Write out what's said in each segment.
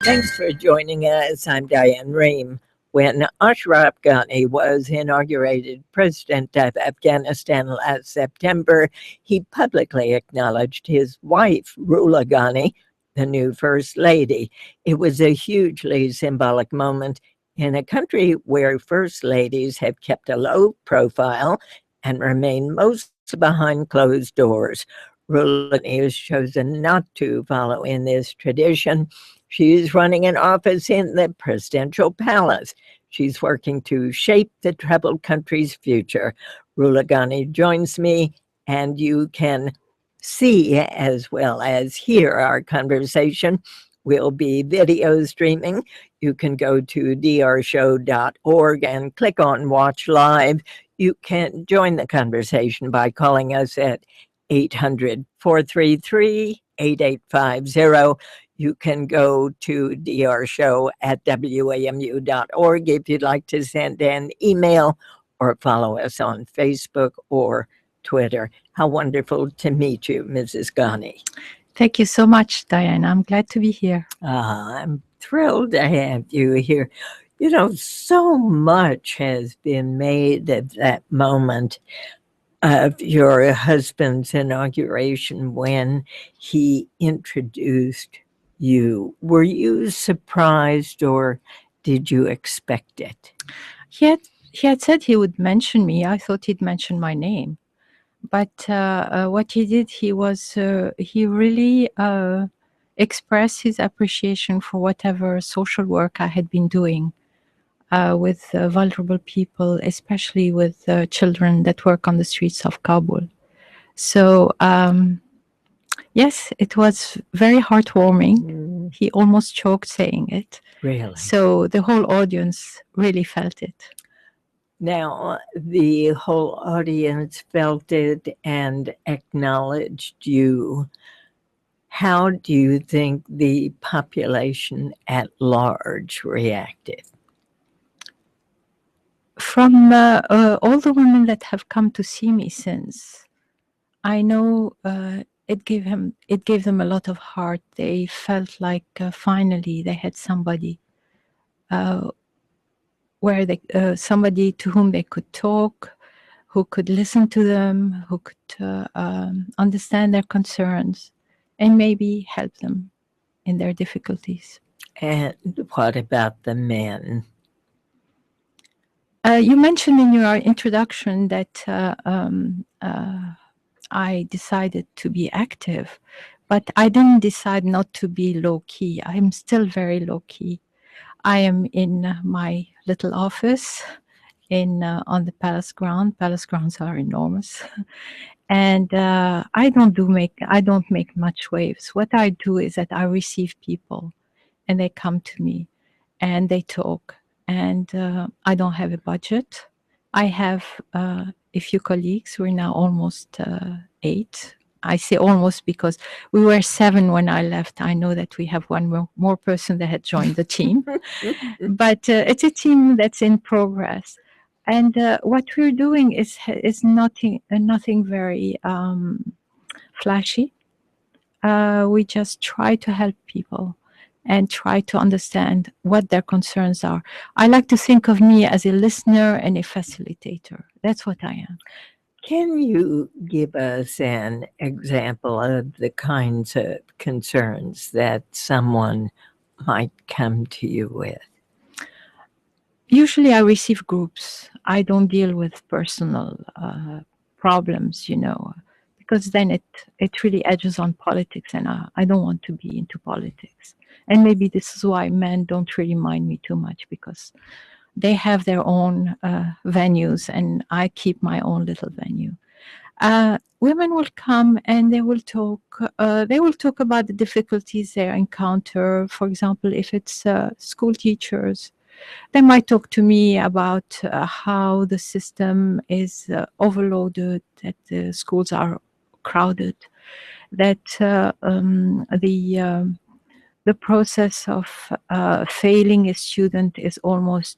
Thanks for joining us. I'm Diane Rehm. When Ashraf Ghani was inaugurated president of Afghanistan last September, he publicly acknowledged his wife, Rula Ghani, the new First Lady. It was a hugely symbolic moment in a country where First Ladies have kept a low profile and remain mostly behind closed doors. Rula Ghani has chosen not to follow in this tradition. She's running an office in the presidential palace. She's working to shape the troubled country's future. Rula Ghani joins me, and you can see as well as hear our conversation. We'll be video streaming. You can go to drshow.org and click on Watch Live. You can join the conversation by calling us at 800-433-8850. You can go to drshow@wamu.org if you'd like to send an email or follow us on Facebook or Twitter. How wonderful to meet you, Mrs. Ghani. Thank you so much, Diane. I'm glad to be here. I'm thrilled to have you here. You know, so much has been made of that moment of your husband's inauguration when he introduced you. Were you surprised or did you expect it? He had said he would mention me. I thought he'd mention my name. But what he did, he really expressed his appreciation for whatever social work I had been doing with vulnerable people, especially with children that work on the streets of Kabul. So, yes, it was very heartwarming. He almost choked saying it. Really? So the whole audience really felt it. Now, the whole audience felt it and acknowledged you. How do you think the population at large reacted? From all the women that have come to see me since, I know it gave them a lot of heart. They felt like finally they had somebody somebody to whom they could talk, who could listen to them, who could understand their concerns, and maybe help them in their difficulties. And what about the men? You mentioned in your introduction that I decided to be active, but I didn't decide not to be low-key. I'm still very low-key. I am in my little office on the palace ground. Palace grounds are enormous. And I don't make much waves. What I do is that I receive people and they come to me and they talk. And I don't have a budget. I have a few colleagues. We're now almost 8. I say almost because we were 7 when I left. I know that we have one more person that had joined the team. But it's a team that's in progress. And what we're doing is nothing very flashy. We just try to help people and try to understand what their concerns are. I like to think of me as a listener and a facilitator. That's what I am. Can you give us an example of the kinds of concerns that someone might come to you with? Usually I receive groups. I don't deal with personal problems, because then it really edges on politics, and I don't want to be into politics. And maybe this is why men don't really mind me too much, because they have their own venues and I keep my own little venue. Women will come and they will talk about the difficulties they encounter. For example, if it's school teachers, they might talk to me about how the system is overloaded, that the schools are crowded, that the process of failing a student is almost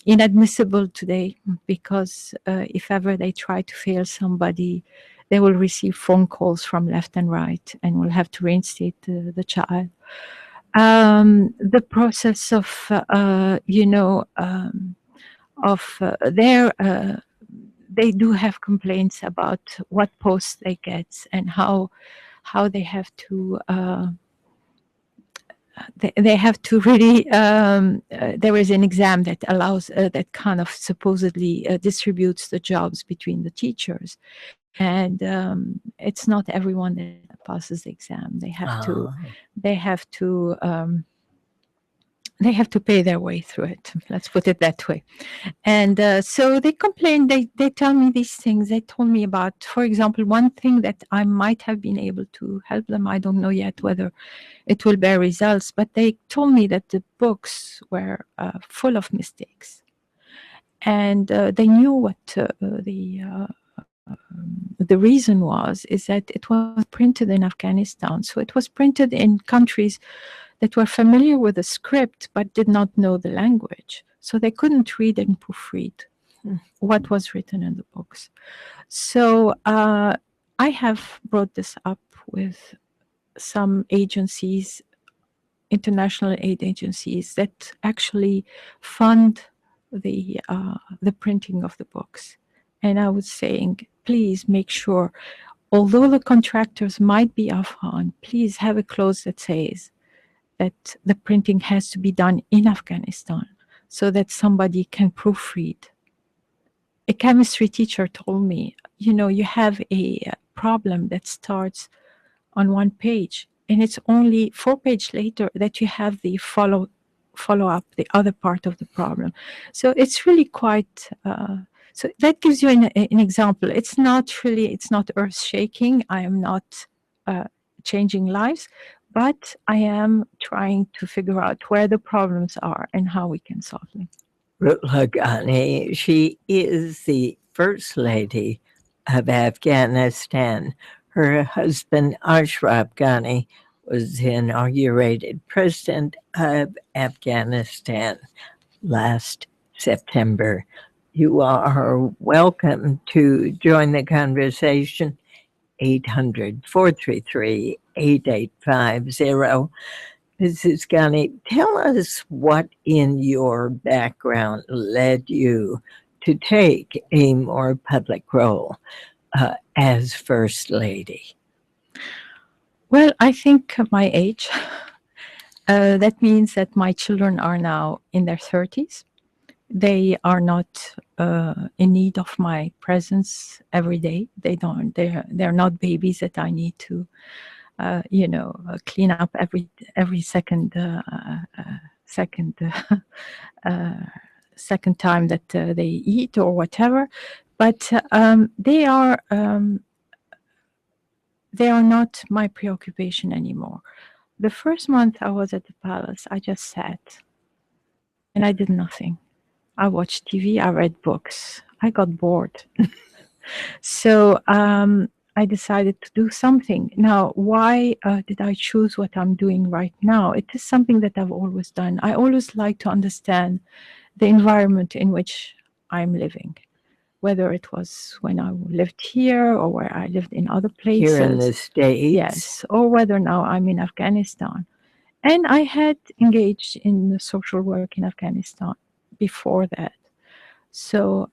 inadmissible today, because if ever they try to fail somebody, they will receive phone calls from left and right and will have to reinstate the child. The process of, they do have complaints about what posts they get and how they have to they have to really there is an exam that allows that kind of supposedly distributes the jobs between the teachers, and it's not everyone that passes the exam. They have to they have to pay their way through it. Let's put it that way. And so they complain. They tell me these things. They told me about, for example, one thing that I might have been able to help them. I don't know yet whether it will bear results, but they told me that the books were full of mistakes, and they knew what the reason was. Is that it was printed in Afghanistan, so it was printed in countries that were familiar with the script but did not know the language, so they couldn't read and proofread what was written in the books. So I have brought this up with some agencies, international aid agencies, that actually fund the printing of the books. And I was saying, please make sure, although the contractors might be Afghan, please have a clause that says that the printing has to be done in Afghanistan so that somebody can proofread. A chemistry teacher told me, you have a problem that starts on one page, and it's only 4 pages later that you have the follow up, the other part of the problem. So it's really quite, so that gives you an example. It's not earth shaking. I am not changing lives, but I am trying to figure out where the problems are and how we can solve them. Rula Ghani, she is the First Lady of Afghanistan. Her husband, Ashraf Ghani, was inaugurated President of Afghanistan last September. You are welcome to join the conversation. 800-433-8850. Mrs. Ghani, tell us what in your background led you to take a more public role as First Lady. Well, I think my age. That means that my children are now in their 30s. They are not in need of my presence every day. They're not babies that I need to clean up every second second time that they eat or whatever. But they are not my preoccupation anymore. The first month I was at the palace, I just sat and I did nothing. I watched TV, I read books. I got bored. So I decided to do something. Now, why did I choose what I'm doing right now? It is something that I've always done. I always like to understand the environment in which I'm living, whether it was when I lived here or where I lived in other places. Here in the States. Yes, or whether now I'm in Afghanistan. And I had engaged in social work in Afghanistan before that. So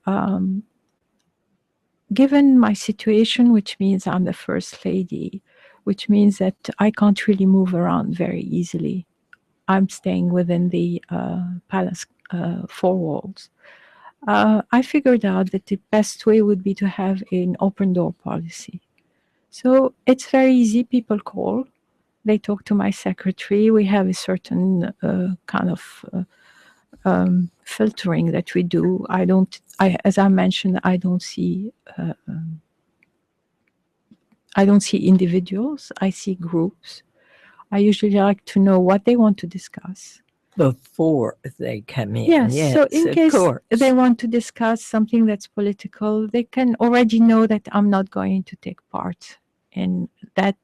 given my situation, which means I'm the First Lady, which means that I can't really move around very easily. I'm staying within the palace four walls. I figured out that the best way would be to have an open door policy. So it's very easy. People call, they talk to my secretary. We have a certain kind of filtering that we do. As I mentioned, I don't see individuals. I see groups. I usually like to know what they want to discuss before they come in. Yes, so in case they want to discuss something that's political, they can already know that I'm not going to take part in that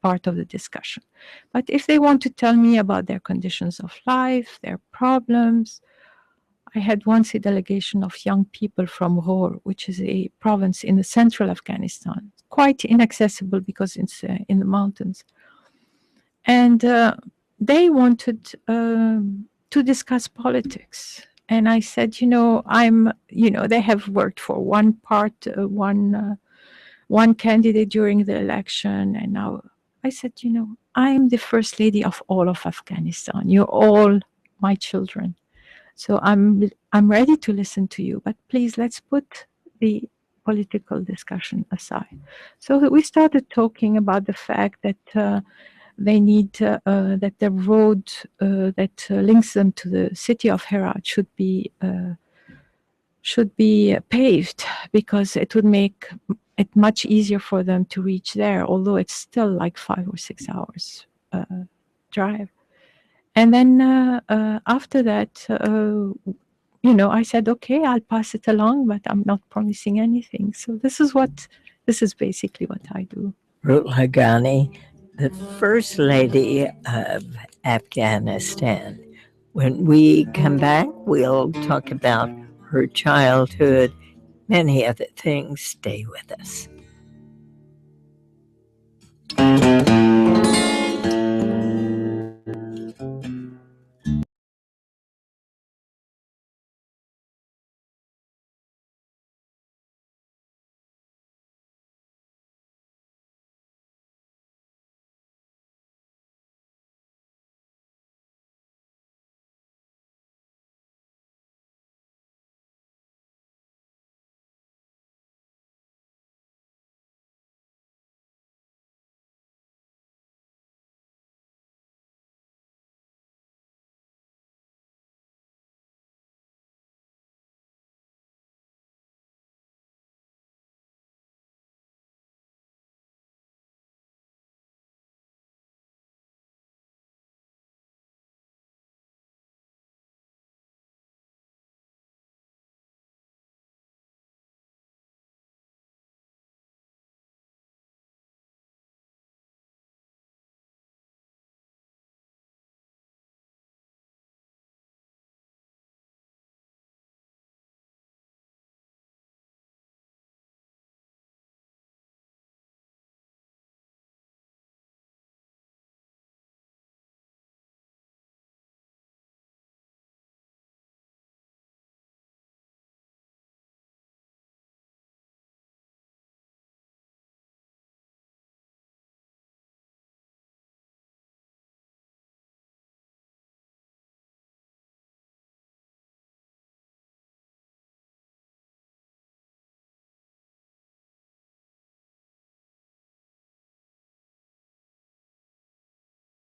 part of the discussion. But if they want to tell me about their conditions of life, their problems, I had once a delegation of young people from Ghor, which is a province in the central Afghanistan, quite inaccessible because it's in the mountains. And they wanted to discuss politics. And I said, they have worked for one candidate during the election. And now I said, I'm the First Lady of all of Afghanistan. You're all my children. So I'm ready to listen to you, but please let's put the political discussion aside. So we started talking about the fact that they need that the road that links them to the city of Herat should be paved, because it would make it much easier for them to reach there, although it's still like 5 or 6 hours drive. And then after that, I said, okay, I'll pass it along, but I'm not promising anything. So this is basically what I do. Rula Ghani, the First Lady of Afghanistan. When we come back, we'll talk about her childhood, many other things. Stay with us.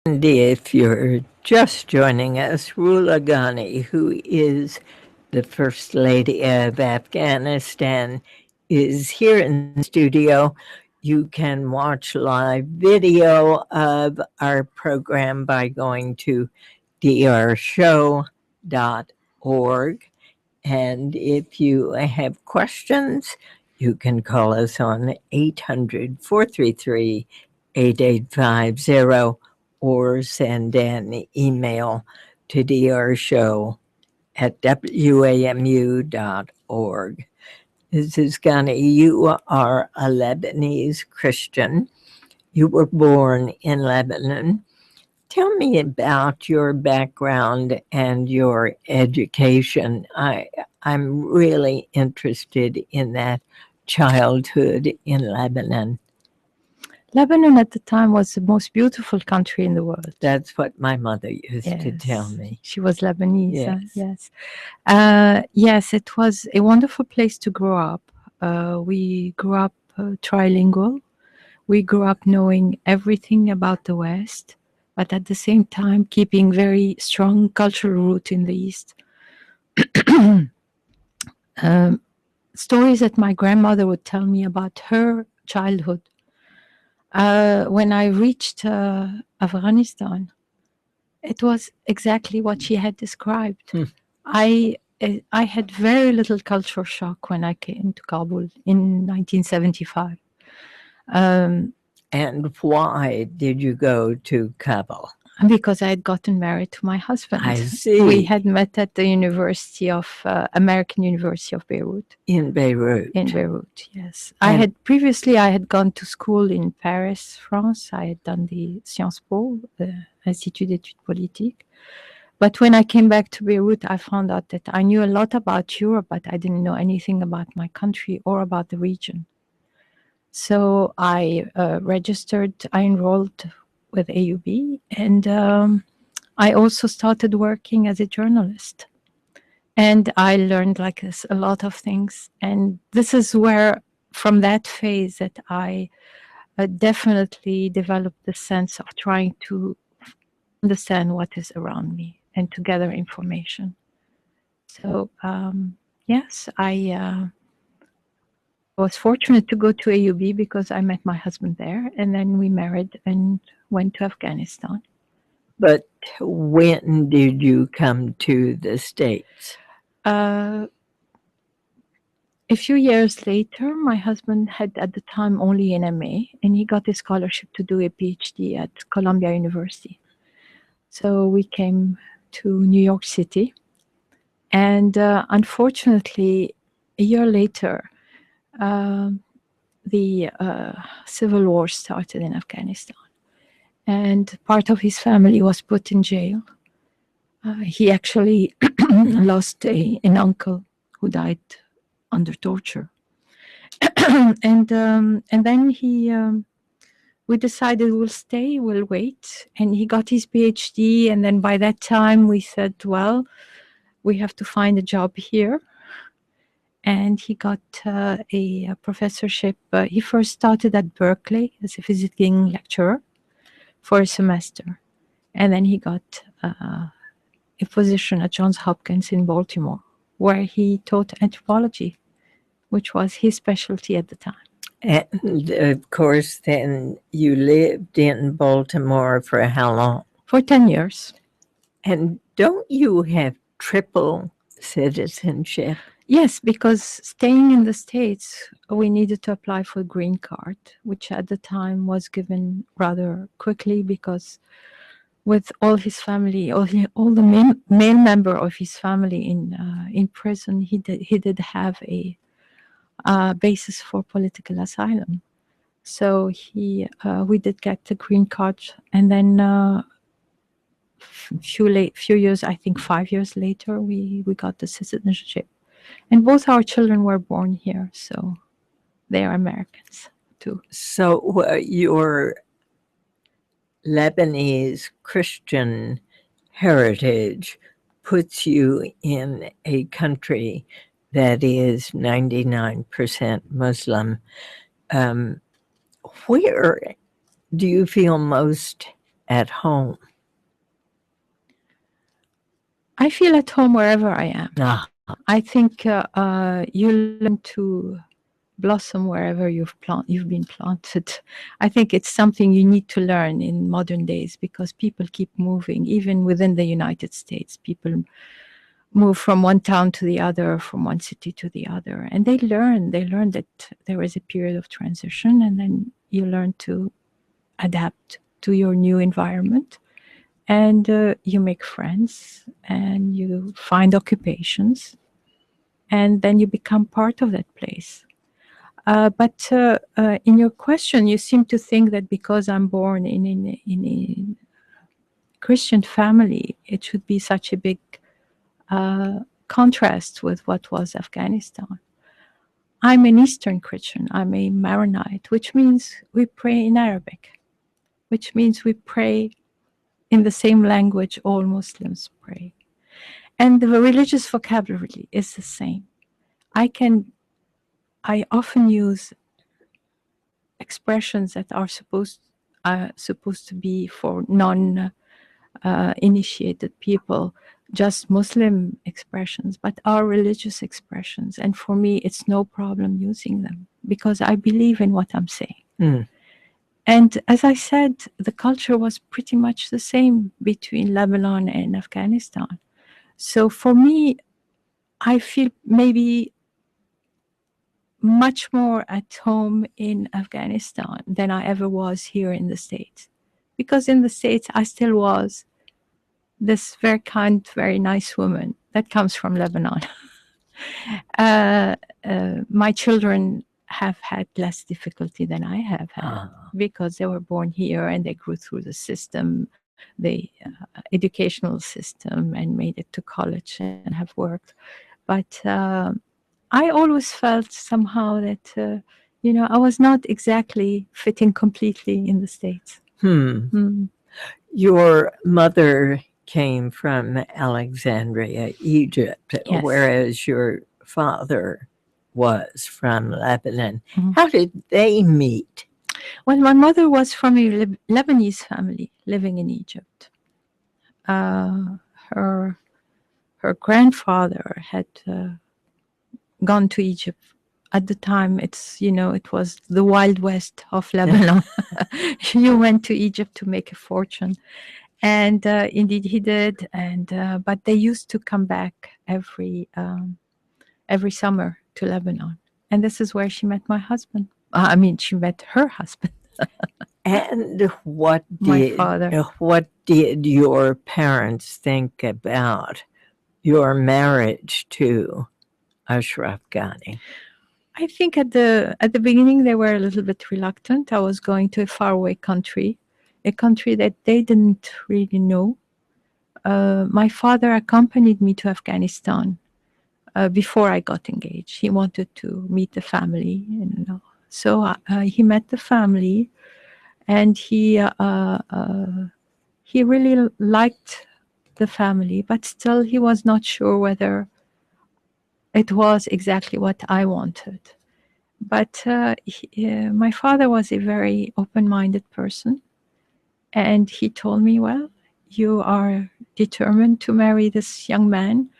And if you're just joining us, Rula Ghani, who is the First Lady of Afghanistan, is here in the studio. You can watch live video of our program by going to drshow.org. And if you have questions, you can call us on 800 433 8850 or send an email to drshow@wamu.org. Mrs. Ghani, you are a Lebanese Christian. You were born in Lebanon. Tell me about your background and your education. I'm really interested in that childhood in Lebanon. Lebanon at the time was the most beautiful country in the world. That's what my mother used to tell me. She was Lebanese. Yes. Yes. Yes, it was a wonderful place to grow up. We grew up trilingual. We grew up knowing everything about the West, but at the same time keeping very strong cultural root in the East. Stories that my grandmother would tell me about her childhood. When I reached Afghanistan, it was exactly what she had described. I had very little culture shock when I came to Kabul in 1975. And why did you go to Kabul? because I had gotten married to my husband. I see. We had met at the American University of Beirut. In Beirut. In Beirut, yes. I had gone to school in Paris, France. I had done the Sciences Po, the Institut d'études politiques. But when I came back to Beirut, I found out that I knew a lot about Europe, but I didn't know anything about my country or about the region. So I enrolled with AUB, and I also started working as a journalist. And I learned like this a lot of things. And this is where, from that phase, that I definitely developed the sense of trying to understand what is around me and to gather information. So, yes, I was fortunate to go to AUB because I met my husband there, and then we married and went to Afghanistan. But when did you come to the States? A few years later, my husband had at the time only an MA, and he got a scholarship to do a PhD at Columbia University. So we came to New York City, and unfortunately, a year later, the civil war started in Afghanistan, and part of his family was put in jail. He actually lost an uncle who died under torture. and then we decided we'll stay, we'll wait. And he got his PhD. And then by that time we said, well, we have to find a job here. And he got a professorship. He first started at Berkeley as a visiting lecturer for a semester. And then he got a position at Johns Hopkins in Baltimore, where he taught anthropology, which was his specialty at the time. And of course, then you lived in Baltimore for how long? For 10 years. And don't you have triple citizenship? Yes, because staying in the States, we needed to apply for a green card, which at the time was given rather quickly because with all his family, all the male member of his family in prison, he did have a basis for political asylum. So we did get the green card, and then few years, I think 5 years later, we got the citizenship, and both our children were born here, so they are Americans too. So your Lebanese Christian heritage puts you in a country that is 99% Muslim. Where do you feel most at home? I feel at home wherever I am. I think you learn to blossom wherever you've been planted. I think it's something you need to learn in modern days because people keep moving. Even within the United States, people move from one town to the other, from one city to the other, and they learn that there is a period of transition, and then you learn to adapt to your new environment, and you make friends, and you find occupations, and then you become part of that place. But in your question, you seem to think that because I'm born in a Christian family, it should be such a big contrast with what was Afghanistan. I'm an Eastern Christian. I'm a Maronite, which means we pray in Arabic, which means we pray in the same language all Muslims pray. And the religious vocabulary is the same. I often use expressions that are supposed to be for non-initiated people, just Muslim expressions, but are religious expressions. And for me, it's no problem using them because I believe in what I'm saying. Mm. And as I said, the culture was pretty much the same between Lebanon and Afghanistan. So for me, I feel maybe much more at home in Afghanistan than I ever was here in the States. because in the States I still was this very kind, very nice woman that comes from Lebanon. uh, my children have had less difficulty than I have had because they were born here and they grew through the system, the educational system, and made it to college and have worked. But I always felt somehow that, I was not exactly fitting completely in the States. Your mother came from Alexandria, Egypt, Yes. whereas your father was from Lebanon. How did they meet? Well, my mother was from a Lebanese family living in Egypt. Her grandfather had gone to Egypt. At the time, it was the Wild West of Lebanon. You went to Egypt to make a fortune, and indeed he did. And but they used to come back every summer to Lebanon, and this is where she met my husband. I mean, she met her husband. And what My did father. what did your parents think about your marriage to Ashraf Ghani? I think at the beginning they were a little bit reluctant. I was going to a faraway country, a country that they didn't really know. My father accompanied me to Afghanistan before I got engaged. He wanted to meet the family, so he met the family, and he really liked the family, but still he was not sure whether it was exactly what I wanted. But my father was a very open-minded person, and he told me, well, you are determined to marry this young man.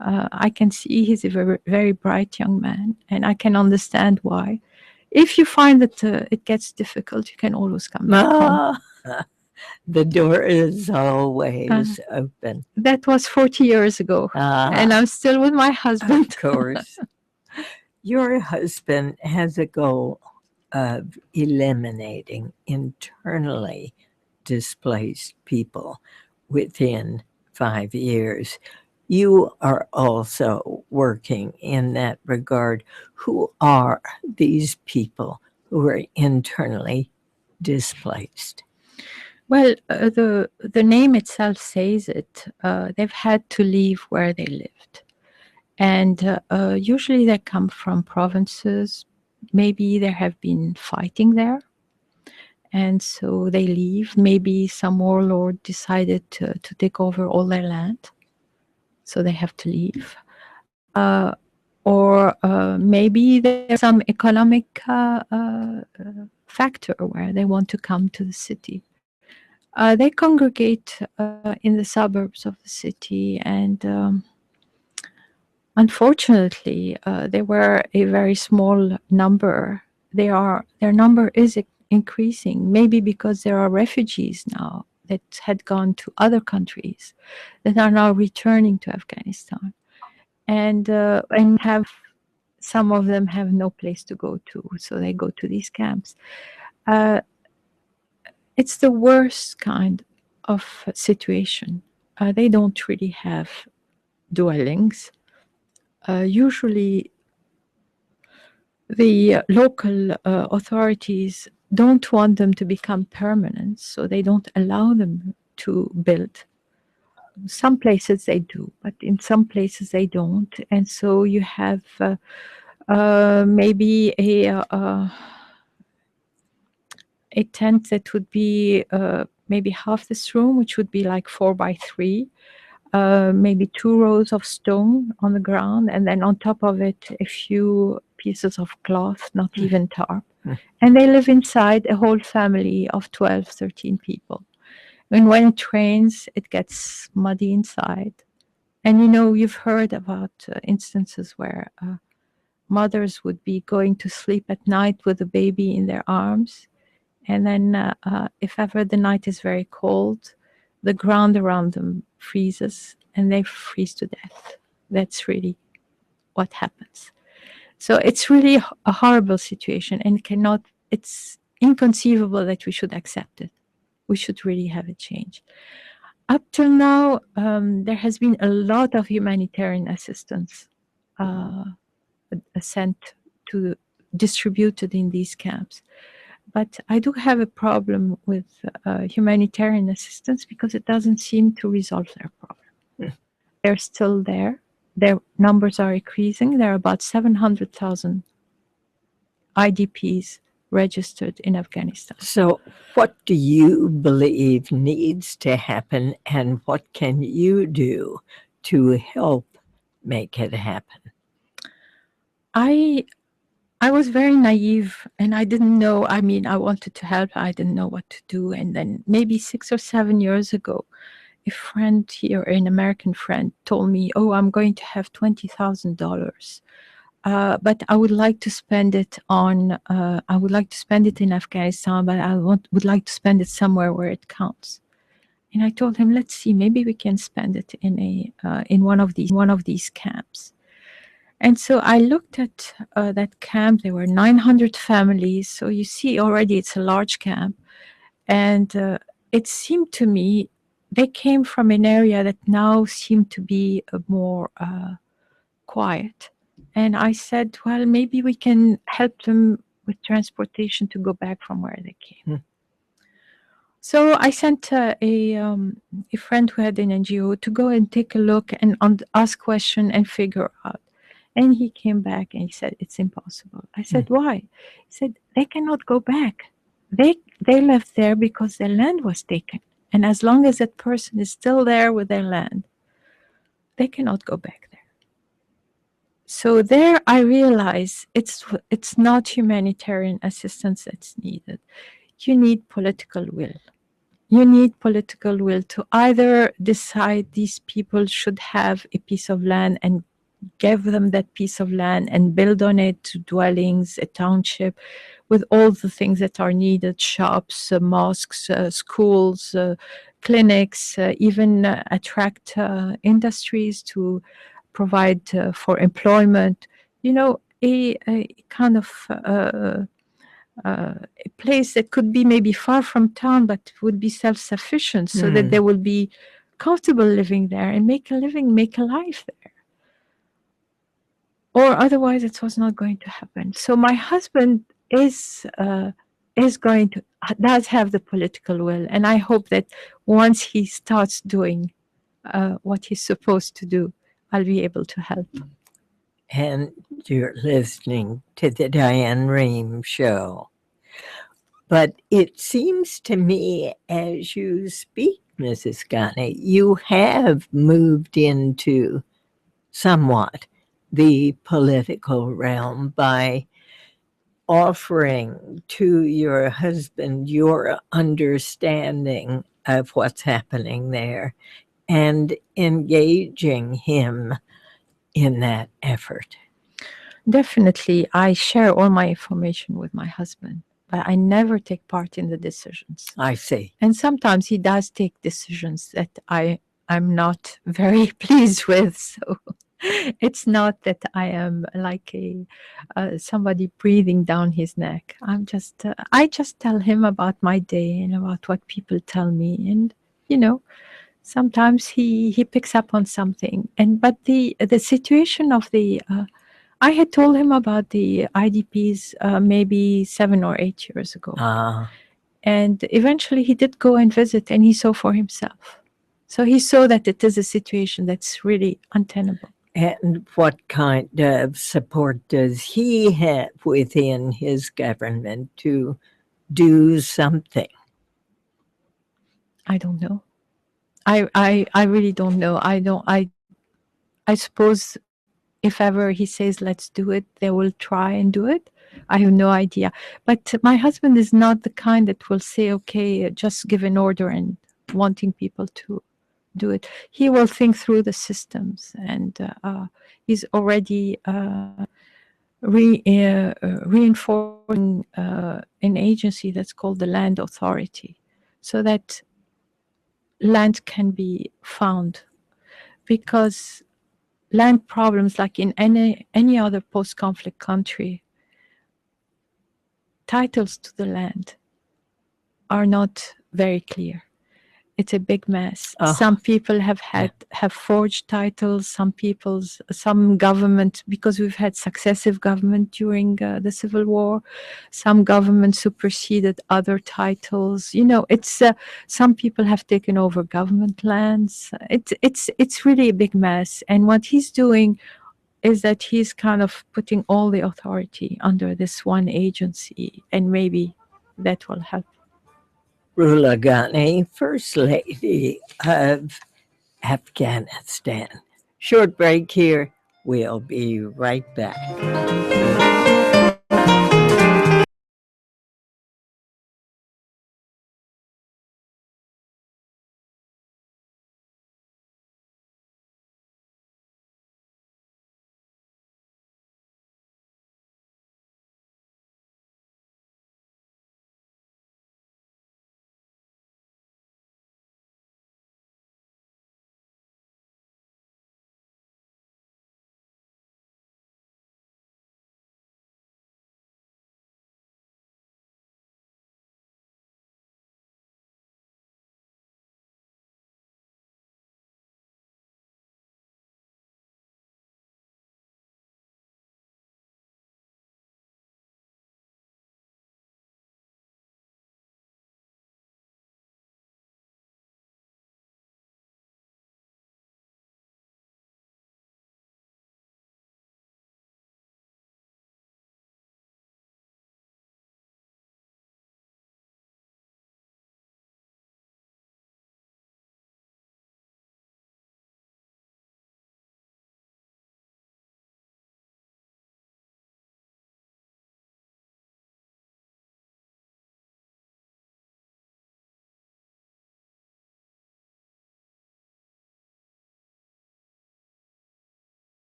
I can see he's a very, very bright young man, and I can understand why. If you find that it gets difficult, you can always come back home. The door is always open. That was 40 years ago, and I'm still with my husband. Of course. Your husband has a goal of eliminating internally displaced people within 5 years. You are also working in that regard. Who are these people who are internally displaced? Well, the name itself says it. They've had to leave where they lived. And usually they come from provinces. Maybe there have been fighting there. And so they leave. Maybe some warlord decided to take over all their land. So they have to leave. Or maybe there's some economic factor where they want to come to the city. They congregate in the suburbs of the city, and unfortunately, they were a very small number. Their number is increasing, maybe because there are refugees now that had gone to other countries that are now returning to Afghanistan, and have some of them have no place to go to, so they go to these camps. It's the worst kind of situation. They don't really have dwellings. Usually, the local authorities don't want them to become permanent, so they don't allow them to build. Some places they do, but in some places they don't. And so you have maybe a tent that would be maybe half this room, which would be like 4x3, maybe 2 rows of stone on the ground, and then on top of it, a few pieces of cloth, not even tarp. And they live inside, a whole family of 12, 13 people. And when it rains, it gets muddy inside. And you've heard about instances where mothers would be going to sleep at night with a baby in their arms. And then if ever the night is very cold, the ground around them freezes and they freeze to death. That's really what happens. So it's really a horrible situation, and it's inconceivable that we should accept it. We should really have a change. Up till now, there has been a lot of humanitarian assistance uh, sent to distributed in these camps. But I do have a problem with humanitarian assistance because it doesn't seem to resolve their problem. Mm. They're still there. Their numbers are increasing. There are about 700,000 IDPs registered in Afghanistan. So, what do you believe needs to happen, and what can you do to help make it happen? I was very naive and I didn't know. I mean, I wanted to help. I didn't know what to do. And then maybe 6 or 7 years ago, a friend here, an American friend, told me, "Oh, I'm going to have $20,000, but I would like to spend it on. I would like to spend it in Afghanistan, but would like to spend it somewhere where it counts." And I told him, "Let's see, maybe we can spend it in one of these camps." And so I looked at that camp. There were 900 families. So you see already it's a large camp. And it seemed to me they came from an area that now seemed to be more quiet. And I said, well, maybe we can help them with transportation to go back from where they came. Hmm. So I sent a friend who had an NGO to go and take a look and ask questions and figure out. And he came back and he said, it's impossible. I said, why? He said, they cannot go back. They left there because their land was taken. And as long as that person is still there with their land, they cannot go back there. So there I realize it's not humanitarian assistance that's needed. You need political will. You need political will to either decide these people should have a piece of land and give them that piece of land and build on it dwellings, a township with all the things that are needed, shops, mosques, schools, clinics, even attract industries to provide for employment. You know, a kind of a place that could be maybe far from town, but would be self-sufficient so that they will be comfortable living there and make a living, make a life there. Or otherwise it was not going to happen. So my husband does have the political will. And I hope that once he starts doing what he's supposed to do, I'll be able to help. And you're listening to the Diane Rehm Show. But it seems to me as you speak, Mrs. Ghani, you have moved into somewhat the political realm by offering to your husband your understanding of what's happening there and engaging him in that effort. Definitely, I share all my information with my husband, but I never take part in the decisions. I see. And sometimes he does take decisions that I'm not very pleased with. So it's not that I am like somebody breathing down his neck. I just tell him about my day and about what people tell me, and sometimes he picks up on something. But the situation of the I had told him about the IDPs maybe 7 or 8 years ago. And eventually he did go and visit and he saw for himself. So he saw that it is a situation that's really untenable. And what kind of support does he have within his government to do something? I don't know. I really don't know. I suppose if ever he says let's do it, they will try and do it. I have no idea. But my husband is not the kind that will say, okay, just give an order and wanting people to do it. He will think through the systems, and he's already reinforcing an agency that's called the Land Authority, so that land can be found. Because land problems, like in any other post-conflict country, titles to the land are not very clear. It's a big mess. Oh, Some people have forged titles. Some government, because we've had successive government during the Civil War, some government superseded other titles. It's some people have taken over government lands. It's really a big mess. And what he's doing is that he's kind of putting all the authority under this one agency, and maybe that will help. Rula Ghani, First Lady of Afghanistan. Short break here. We'll be right back.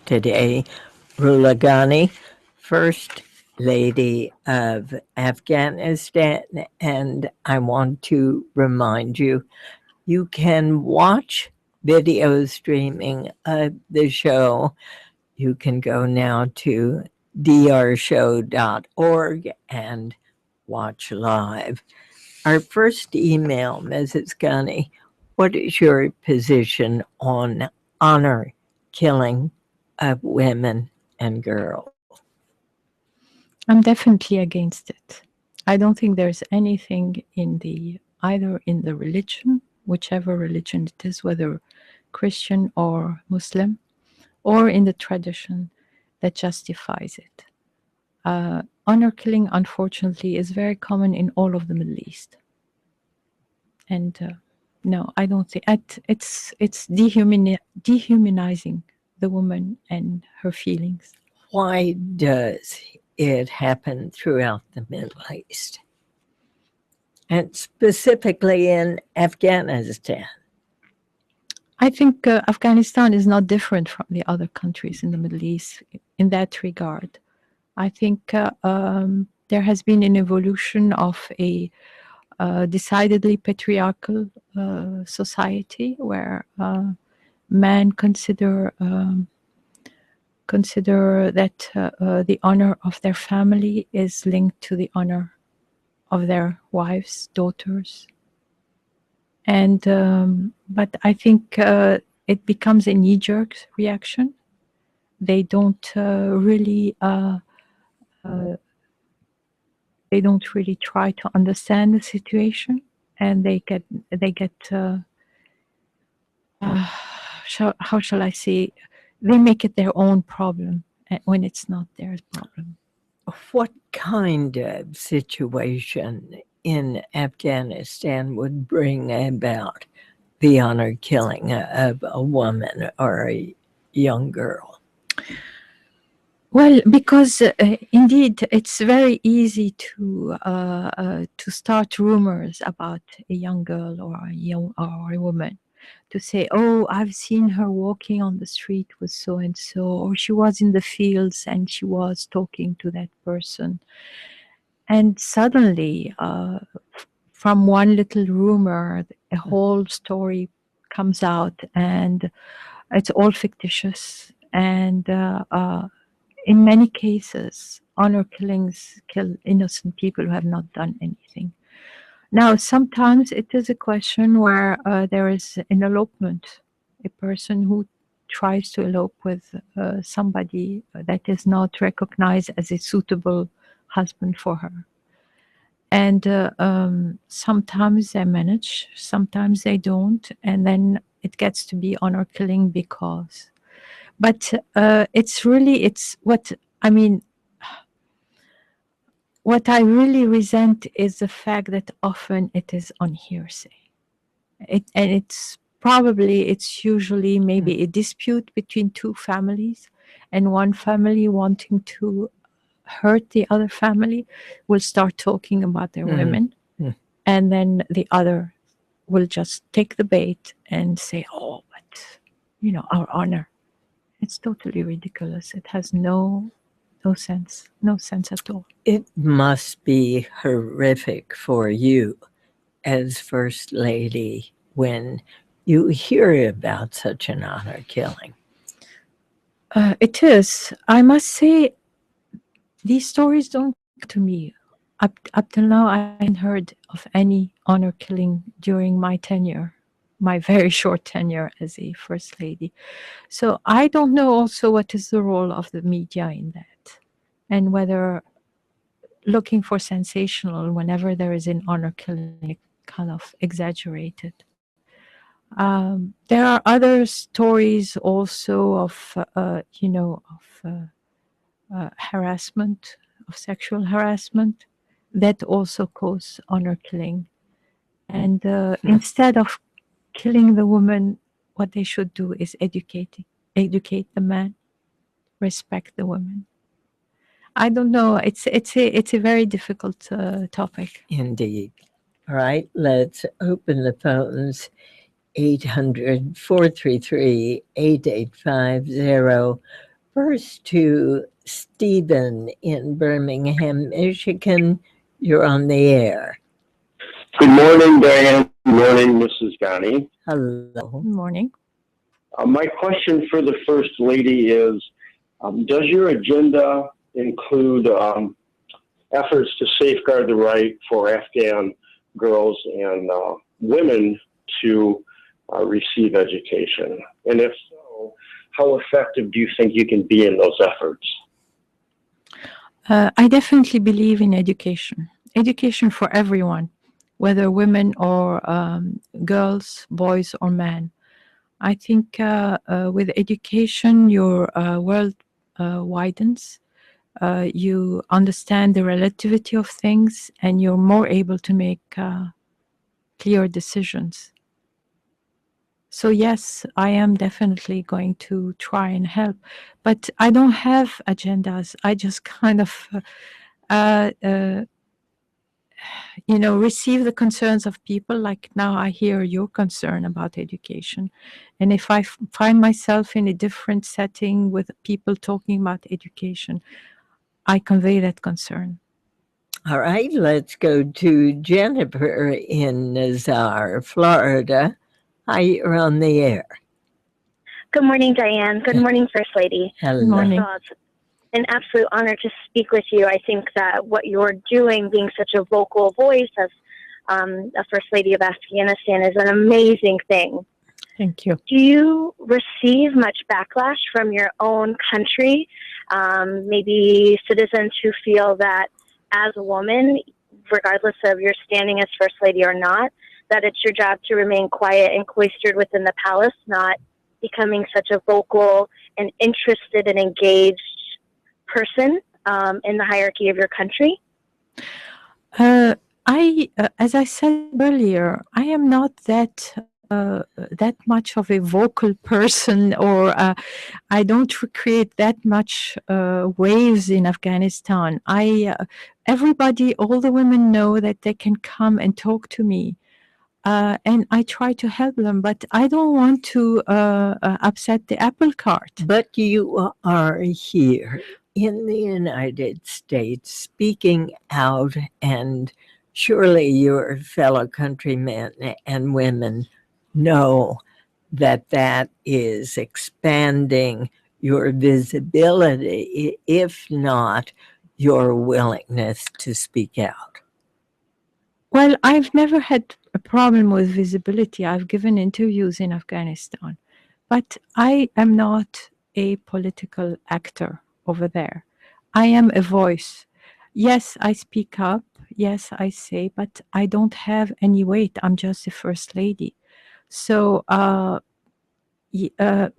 Today, Rula Ghani, First Lady of Afghanistan, and I want to remind you, you can watch video streaming of the show. You can go now to drshow.org and watch live. Our first email, Mrs. Ghani, what is your position on honor killing of women and girls? I'm definitely against it. I don't think there's anything either in the religion, whichever religion it is, whether Christian or Muslim, or in the tradition that justifies it. Honor killing, unfortunately, is very common in all of the Middle East. And no, I don't think it's dehumanizing the woman and her feelings. Why does it happen throughout the Middle East? And specifically in Afghanistan? I think Afghanistan is not different from the other countries in the Middle East in that regard. I think there has been an evolution of a decidedly patriarchal society where men consider that the honor of their family is linked to the honor of their wives, daughters. And but I think it becomes a knee-jerk reaction. They don't really they don't really try to understand the situation, and they get how shall I say, they make it their own problem when it's not their problem. What kind of situation in Afghanistan would bring about the honor killing of a woman or a young girl? Well, because indeed, it's very easy to start rumors about a young girl or a woman, to say, "Oh, I've seen her walking on the street with so and so, or she was in the fields and she was talking to that person," and suddenly, from one little rumor, a whole story comes out, and it's all fictitious. And in many cases, honor killings kill innocent people who have not done anything. Now, sometimes it is a question where there is an elopement, a person who tries to elope with somebody that is not recognized as a suitable husband for her. And sometimes they manage, sometimes they don't, and then it gets to be honor killing because. But it's what I mean. What I really resent is the fact that often it is on hearsay. And it's usually maybe a dispute between two families, and one family wanting to hurt the other family will start talking about their women, and then the other will just take the bait and say, "Oh, but our honor." It's totally ridiculous. It has no sense, no sense at all. It must be horrific for you as First Lady when you hear about such an honor killing. It is. I must say, these stories don't come to me. Up till now, I haven't heard of any honor killing during my tenure, my very short tenure as a First Lady. So I don't know also what is the role of the media in that, and whether looking for sensational whenever there is an honor killing kind of exaggerated. There are other stories also of harassment, of sexual harassment, that also cause honor killing. And instead of killing the woman, what they should do is educate the man, respect the woman. I don't know. It's a very difficult topic. Indeed. All right, let's open the phones. 800-433-8850. First to Stephen in Birmingham, Michigan. You're on the air. Good morning, Diane. Good morning, Mrs. Ghani. Hello. Good morning. My question for the First Lady is, does your agenda include efforts to safeguard the right for Afghan girls and women to receive education? And if so, how effective do you think you can be in those efforts? I definitely believe in education for everyone, whether women or girls, boys or men. I think with education, your world widens. You understand the relativity of things, and you're more able to make clear decisions. So yes, I am definitely going to try and help, but I don't have agendas. I just kind of, uh, uh, receive the concerns of people. Like now, I hear your concern about education, and if I find myself in a different setting with people talking about education, I convey that concern. All right, let's go to Jennifer in Nazar, Florida. Hi, you're on the air. Good morning, Diane. Good morning, First Lady. Hello. Good morning. an absolute honor to speak with you. I think that what you're doing, being such a vocal voice as a First Lady of Afghanistan, is an amazing thing. Thank you. Do you receive much backlash from your own country? Maybe citizens who feel that as a woman, regardless of your standing as First Lady or not, that it's your job to remain quiet and cloistered within the palace, not becoming such a vocal and interested and engaged person in the hierarchy of your country? As I said earlier, I am not that much of a vocal person, or I don't create that much waves in Afghanistan. Everybody, all the women know that they can come and talk to me. And I try to help them, but I don't want to upset the apple cart. But you are here in the United States speaking out, and surely your fellow countrymen and women know that that is expanding your visibility, if not your willingness to speak out. Well, I've never had a problem with visibility. I've given interviews in Afghanistan, but I am not a political actor over there. I am a voice. Yes, I speak up. Yes, I say, but I don't have any weight. I'm just a First Lady. So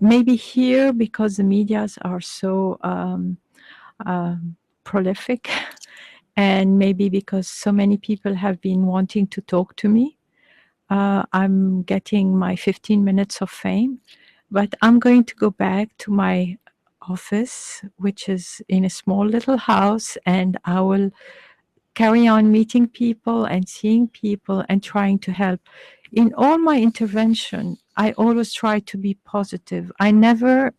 maybe here, because the medias are so prolific, and maybe because so many people have been wanting to talk to me, I'm getting my 15 minutes of fame. But I'm going to go back to my office, which is in a small little house, and I will carry on meeting people and seeing people and trying to help. In all my intervention, I always try to be positive. I never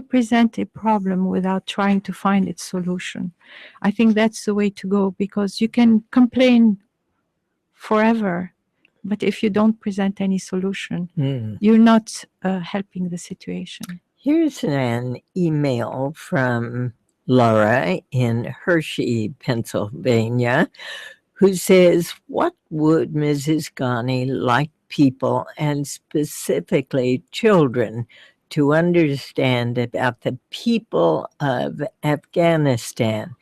present a problem without trying to find its solution. I think that's the way to go, because you can complain forever, but if you don't present any solution, you're not helping the situation. Here's an email from Laura in Hershey, Pennsylvania, who says, what would Mrs. Ghani like people, and specifically children, to understand about the people of Afghanistan?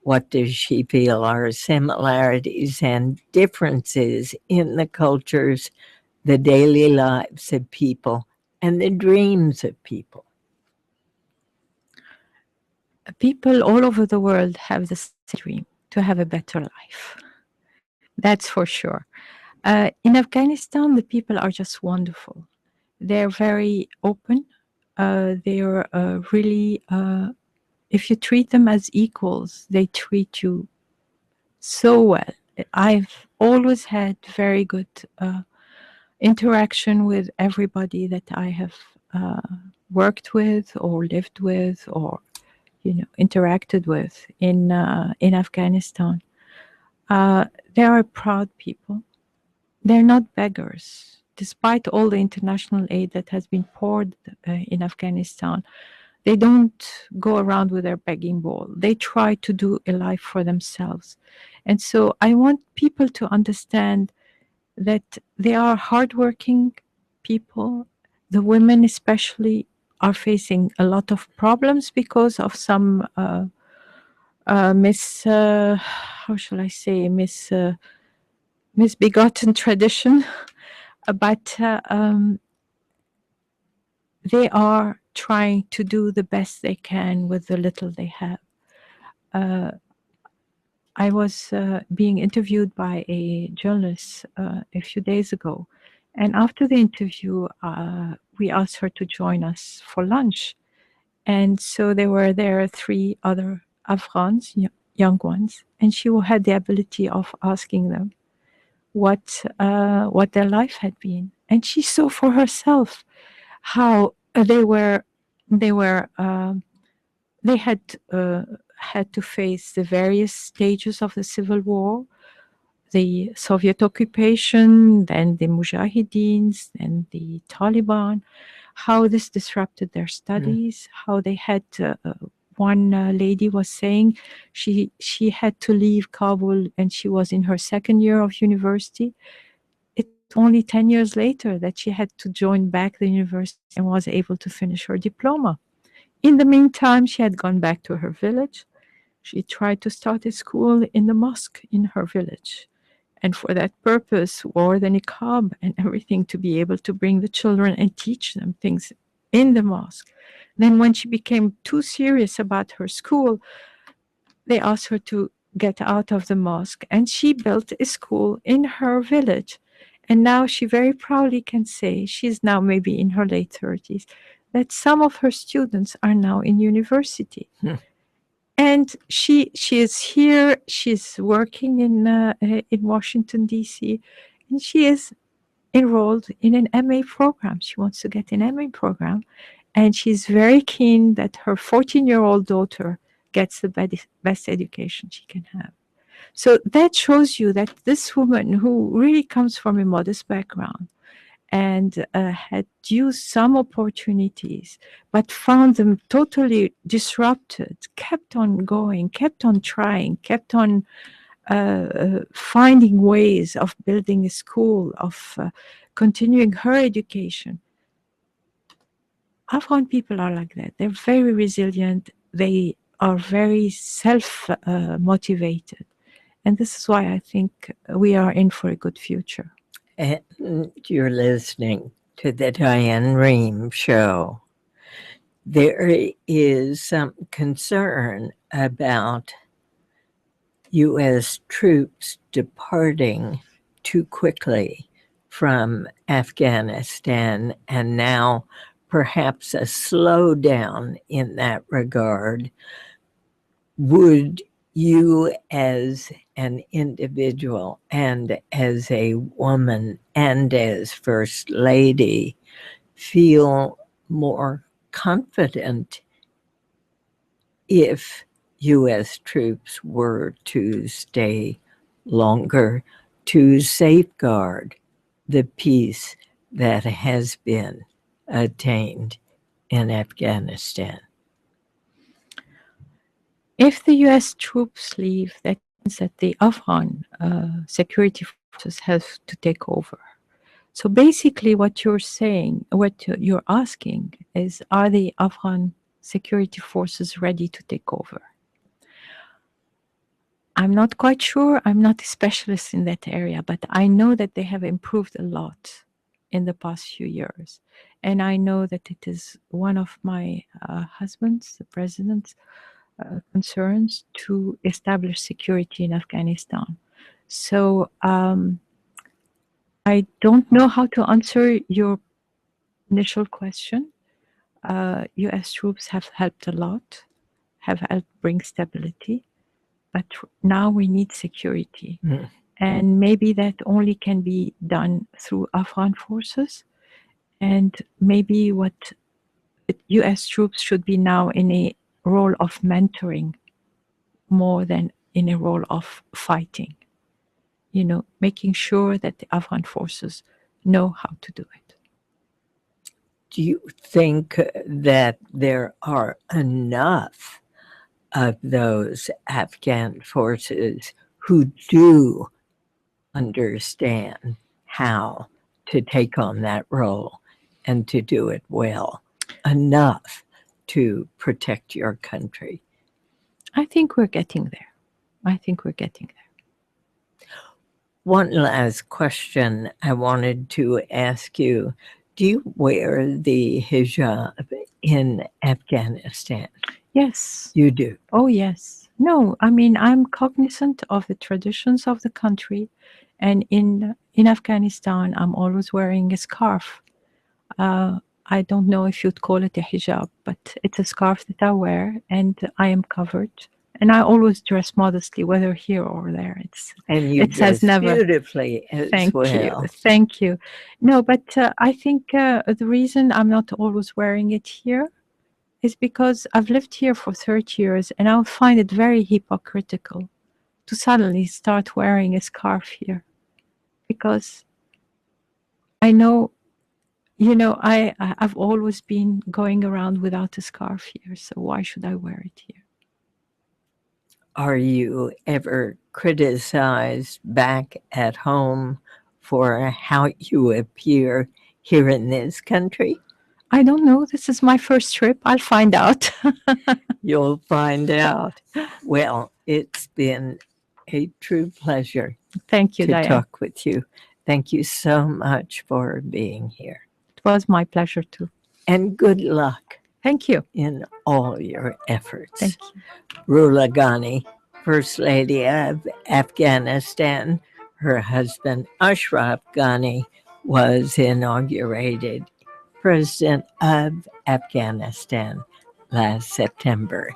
What does she feel are similarities and differences in the cultures, the daily lives of people, and the dreams of people? People all over the world have the same dream, to have a better life. That's for sure. In Afghanistan, the people are just wonderful. They're very open. They're really, if you treat them as equals, they treat you so well. I've always had very good interaction with everybody that I have worked with or lived with or interacted with in Afghanistan. They are proud people. They're not beggars. Despite all the international aid that has been poured in Afghanistan, they don't go around with their begging bowl. They try to do a life for themselves. And so I want people to understand that they are hardworking people. The women especially are facing a lot of problems because of some misbegotten tradition. But they are trying to do the best they can with the little they have. I was being interviewed by a journalist a few days ago, and after the interview, we asked her to join us for lunch. And so there were 3 other Afghans, young ones, and she had the ability of asking them what their life had been, and she saw for herself how they had to face the various stages of the civil war, the Soviet occupation, then the Mujahideens, then the Taliban, how this disrupted their studies, how they had one lady was saying she had to leave Kabul and she was in her second year of university. It's only 10 years later that she had to join back the university and was able to finish her diploma. In the meantime, she had gone back to her village. She tried to start a school in the mosque in her village. And for that purpose, wore the niqab and everything to be able to bring the children and teach them things in the mosque. Then when she became too serious about her school, they asked her to get out of the mosque, and she built a school in her village. And now she very proudly can say, she's now maybe in her late 30s, that some of her students are now in university. And she is here. She's working in Washington D.C. and she is enrolled in an MA program. She wants to get an MA program, and she's very keen that her 14-year-old daughter gets the best education she can have. So that shows you that this woman, who really comes from a modest background and had used some opportunities, but found them totally disrupted, kept on going, kept on trying, kept on finding ways of building a school, of continuing her education. Afghan people are like that. They're very resilient. They are very self-motivated. And this is why I think we are in for a good future. And you're listening to the Diane Rehm Show. There is some concern about U.S. troops departing too quickly from Afghanistan, and now perhaps a slowdown in that regard. Would you, as an individual and as a woman and as First Lady, feel more confident if U.S. troops were to stay longer to safeguard the peace that has been attained in Afghanistan? If the U.S. troops leave, that means that the Afghan security forces have to take over. So basically what you're saying, what you're asking is, are the Afghan security forces ready to take over? I'm not quite sure. I'm not a specialist in that area, but I know that they have improved a lot in the past few years. And I know that it is one of my husband's, the president's, concerns to establish security in Afghanistan. So I don't know how to answer your initial question. U.S. troops have helped a lot, have helped bring stability, but now we need security. And maybe that only can be done through Afghan forces. And maybe what U.S. troops should be now in a role of mentoring more than in a role of fighting. You know, making sure that the Afghan forces know how to do it. Do you think that there are enough of those Afghan forces who do understand how to take on that role and to do it well, enough to protect your country? I think we're getting there. One last question I wanted to ask you. Do you wear the hijab in Afghanistan? Yes. You do? Oh, yes. No, I mean, I'm cognizant of the traditions of the country. And in Afghanistan, I'm always wearing a scarf. I don't know if you'd call it a hijab, but it's a scarf that I wear, and I am covered. And I always dress modestly, whether here or there. You dress beautifully as well. Thank you. No, but I think the reason I'm not always wearing it here is because I've lived here for 30 years, and I'll find it very hypocritical to suddenly start wearing a scarf here. Because I know You know, I've always been going around without a scarf here, so why should I wear it here? Are you ever criticized back at home for how you appear here in this country? I don't know. This is my first trip. I'll find out. You'll find out. Well, it's been a true pleasure Thank you, to Diane. talk with you. Thank you so much for being here. It was my pleasure too. And good luck Thank you. in all your efforts. Thank you. Rula Ghani, First Lady of Afghanistan. Her husband, Ashraf Ghani, was inaugurated President of Afghanistan last September.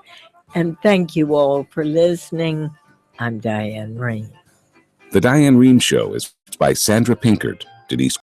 And thank you all for listening. I'm Diane Rehm. The Diane Rehm Show is by Sandra Pinkert, Denise